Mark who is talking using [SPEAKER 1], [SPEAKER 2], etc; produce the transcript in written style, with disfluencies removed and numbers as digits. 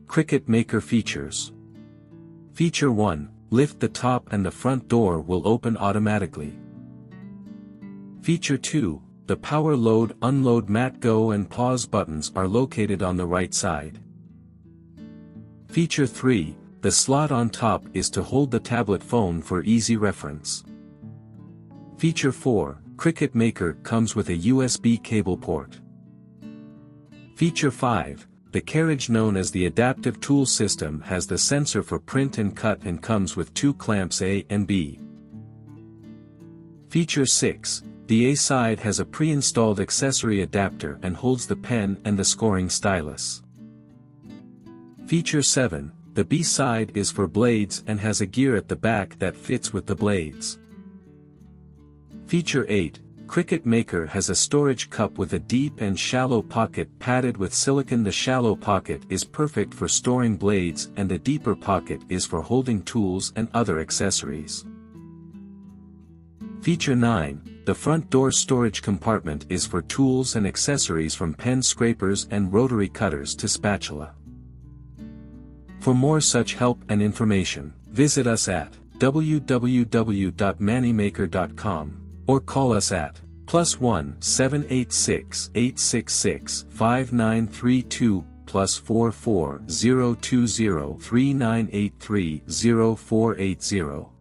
[SPEAKER 1] Cricut Maker features. Feature 1, lift the top and the front door will open automatically. Feature 2, the power load unload mat go and pause buttons are located on the right side. Feature 3, the slot on top is to hold the tablet phone for easy reference. Feature 4, Cricut Maker comes with a USB cable port. Feature 5, the carriage known as the adaptive tool system has the sensor for print and cut and comes with 2 clamps A and B. Feature 6, the A side has a pre-installed accessory adapter and holds the pen and the scoring stylus. Feature 7, the B side is for blades and has a gear at the back that fits with the blades. Feature 8, Cricut Maker has a storage cup with a deep and shallow pocket padded with silicone. The shallow pocket is perfect for storing blades and the deeper pocket is for holding tools and other accessories. Feature 9, the front door storage compartment is for tools and accessories from pen scrapers and rotary cutters to spatula. For more such help and information, visit us at www.mannymaker.com. or call us at +1 786 866 5932 +44 020 3983 0480.